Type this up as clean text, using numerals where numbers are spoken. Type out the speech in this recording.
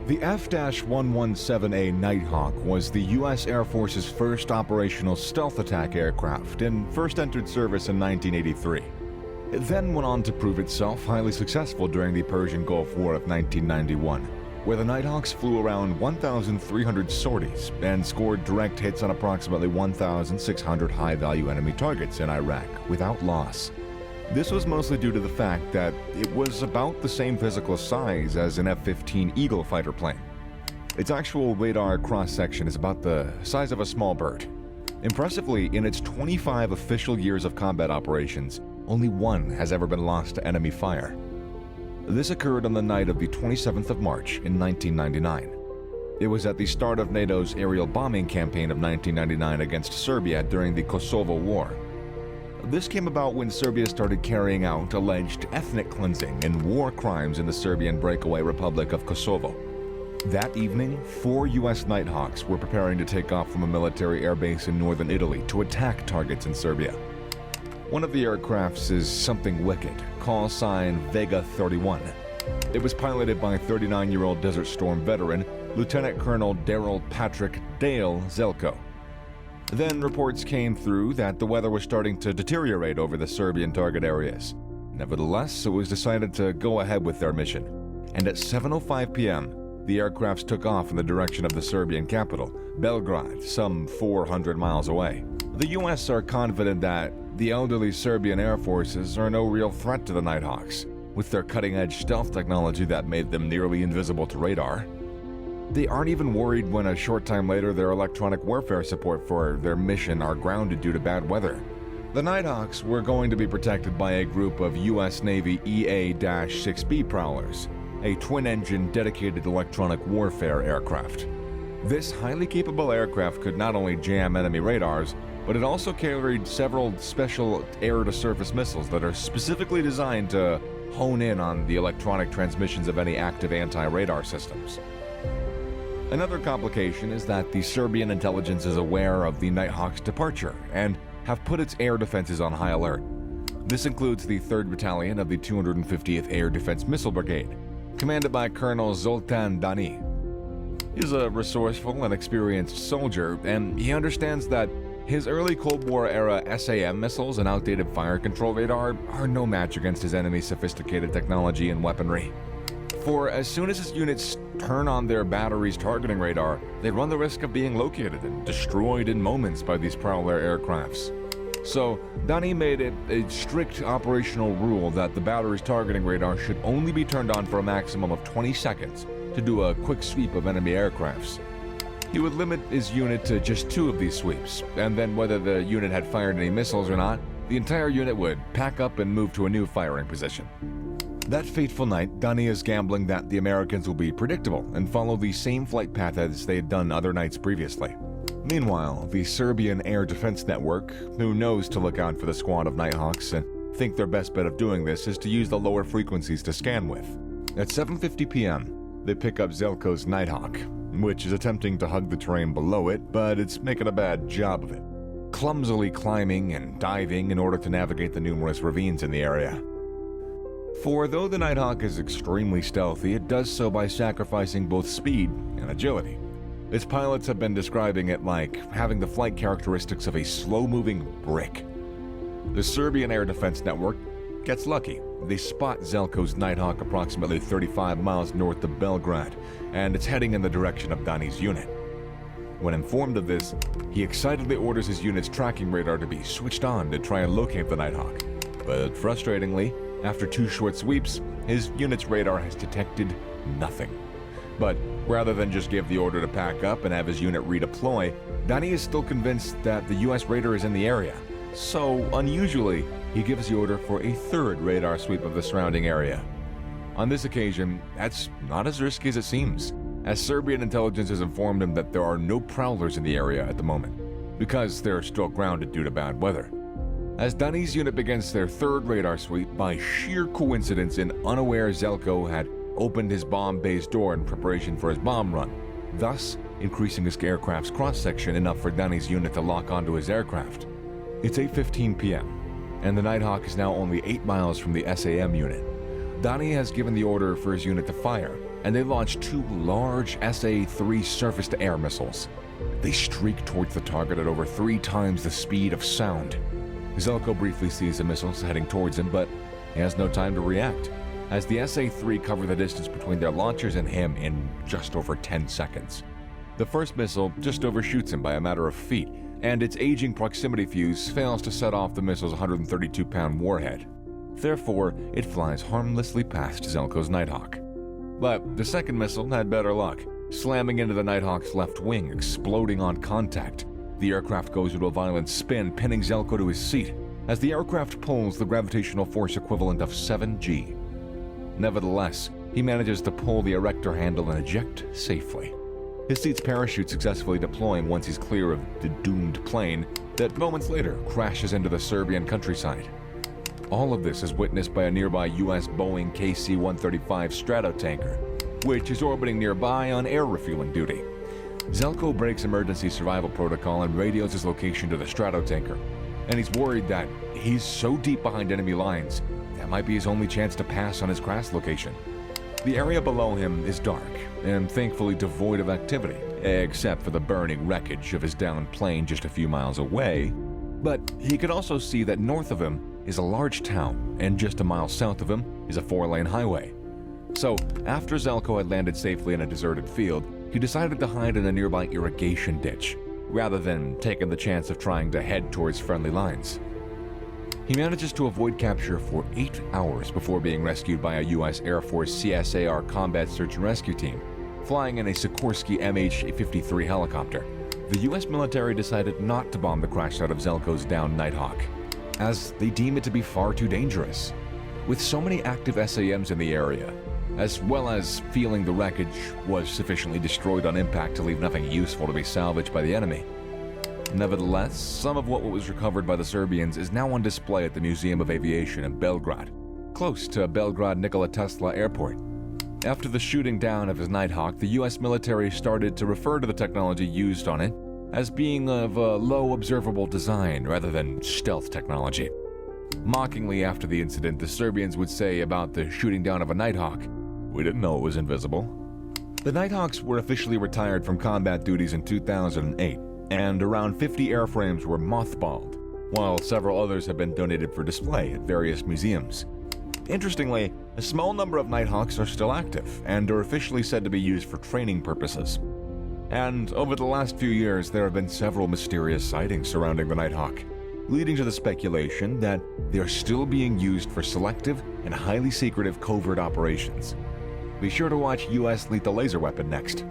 The F-117A Nighthawk was the US Air Force's first operational stealth attack aircraft and first entered service in 1983. It then went on to prove itself highly successful during the Persian Gulf War of 1991, where the Nighthawks flew around 1,300 sorties and scored direct hits on approximately 1,600 high-value enemy targets in Iraq without loss. This was mostly due to the fact that it was about the same physical size as an F-15 Eagle fighter plane. Its actual radar cross-section is about the size of a small bird. Impressively, in its 25 official years of combat operations, only one has ever been lost to enemy fire. This occurred on the night of the 27th of March in 1999. It was at the start of NATO's aerial bombing campaign of 1999 against Serbia during the Kosovo War. This came about when Serbia started carrying out alleged ethnic cleansing and war crimes in the Serbian breakaway Republic of Kosovo. That evening, 4 US Nighthawks were preparing to take off from a military airbase in northern Italy to attack targets in Serbia. One of the aircrafts is something wicked, call sign Vega 31. It was piloted by 39-year-old Desert Storm veteran Lieutenant Colonel Daryl Patrick Dale Zelko. Then reports came through that the weather was starting to deteriorate over the Serbian target areas. Nevertheless, it was decided to go ahead with their mission, and at 7:05 p.m., the aircrafts took off in the direction of the Serbian capital, Belgrade, some 400 miles away. The US are confident that the elderly Serbian air forces are no real threat to the Nighthawks, with their cutting-edge stealth technology that made them nearly invisible to radar. They aren't even worried when a short time later their electronic warfare support for their mission are grounded due to bad weather. The Nighthawks were going to be protected by a group of US Navy EA-6B prowlers, a twin-engine dedicated electronic warfare aircraft. This highly capable aircraft could not only jam enemy radars, but it also carried several special air-to-surface missiles that are specifically designed to hone in on the electronic transmissions of any active anti-radar systems. Another complication is that the Serbian intelligence is aware of the Nighthawk's departure and have put its air defenses on high alert. This includes the 3rd Battalion of the 250th Air Defense Missile Brigade, commanded by Colonel Zoltan Dani. He's a resourceful and experienced soldier, and he understands that his early Cold War era SAM missiles and outdated fire control radar are no match against his enemy's sophisticated technology and weaponry. For as soon as his units turn on their batteries' targeting radar, they run the risk of being located and destroyed in moments by these prowler aircrafts. So, Dani made it a strict operational rule that the battery's targeting radar should only be turned on for a maximum of 20 seconds to do a quick sweep of enemy aircrafts. He would limit his unit to just 2 of these sweeps, and then whether the unit had fired any missiles or not, the entire unit would pack up and move to a new firing position. That fateful night, Dani is gambling that the Americans will be predictable and follow the same flight path as they had done other nights previously. Meanwhile, the Serbian Air Defense Network, who knows to look out for the squad of Nighthawks and think their best bet of doing this is to use the lower frequencies to scan with. At 7:50 p.m., they pick up Zelko's Nighthawk, which is attempting to hug the terrain below it, but it's making a bad job of it, clumsily climbing and diving in order to navigate the numerous ravines in the area. For though the Nighthawk is extremely stealthy, it does so by sacrificing both speed and agility. Its pilots have been describing it like having the flight characteristics of a slow-moving brick. The Serbian Air Defense Network gets lucky. They spot Zelko's Nighthawk approximately 35 miles north of Belgrade, and it's heading in the direction of Dani's unit. When informed of this, he excitedly orders his unit's tracking radar to be switched on to try and locate the Nighthawk. But frustratingly, after 2 short sweeps, his unit's radar has detected nothing. But rather than just give the order to pack up and have his unit redeploy, Dani is still convinced that the US radar is in the area. So, unusually, he gives the order for a 3rd radar sweep of the surrounding area. On this occasion, that's not as risky as it seems, as Serbian intelligence has informed him that there are no prowlers in the area at the moment, because they're still grounded due to bad weather. As Dani's unit begins their 3rd radar sweep, by sheer coincidence an unaware Zelko had opened his bomb bay's door in preparation for his bomb run, thus increasing his aircraft's cross-section enough for Dani's unit to lock onto his aircraft. It's 8:15 p.m., and the Nighthawk is now only 8 miles from the SAM unit. Dani has given the order for his unit to fire, and they launched two large SA-3 surface-to-air missiles. They streak towards the target at over 3 times the speed of sound. Zelko briefly sees the missiles heading towards him, but he has no time to react, as the SA-3 cover the distance between their launchers and him in just over 10 seconds. The first missile just overshoots him by a matter of feet, and its aging proximity fuse fails to set off the missile's 132-pound warhead. Therefore, it flies harmlessly past Zelko's Nighthawk. But the second missile had better luck, slamming into the Nighthawk's left wing, exploding on contact. The aircraft goes into a violent spin, pinning Zelko to his seat, as the aircraft pulls the gravitational force equivalent of 7G. Nevertheless, he manages to pull the erector handle and eject safely. His seat's parachute successfully deploying once he's clear of the doomed plane that moments later crashes into the Serbian countryside. All of this is witnessed by a nearby US Boeing KC-135 Stratotanker, which is orbiting nearby on air refueling duty. Zelko breaks emergency survival protocol and radios his location to the Stratotanker, and he's worried that he's so deep behind enemy lines that might be his only chance to pass on his crash location. The area below him is dark and thankfully devoid of activity, except for the burning wreckage of his downed plane just a few miles away. But he could also see that north of him is a large town, and just a mile south of him is a 4-lane highway. So, after Zelko had landed safely in a deserted field, he decided to hide in a nearby irrigation ditch, rather than taking the chance of trying to head towards friendly lines. He manages to avoid capture for 8 hours before being rescued by a US Air Force CSAR Combat Search and Rescue Team, flying in a Sikorsky MH-53 helicopter. The US military decided not to bomb the crash site of Zelko's downed Nighthawk, as they deem it to be far too dangerous. With so many active SAMs in the area, as well as feeling the wreckage was sufficiently destroyed on impact to leave nothing useful to be salvaged by the enemy. Nevertheless, some of what was recovered by the Serbians is now on display at the Museum of Aviation in Belgrade, close to Belgrade Nikola Tesla Airport. After the shooting down of his Nighthawk, the US military started to refer to the technology used on it as being of a low observable design rather than stealth technology. Mockingly after the incident, the Serbians would say about the shooting down of a Nighthawk, "We didn't know it was invisible." The Nighthawks were officially retired from combat duties in 2008, and around 50 airframes were mothballed, while several others have been donated for display at various museums. Interestingly, a small number of Nighthawks are still active and are officially said to be used for training purposes. And over the last few years, there have been several mysterious sightings surrounding the Nighthawk, leading to the speculation that they are still being used for selective and highly secretive covert operations. Be sure to watch US Lethal Laser Weapon next.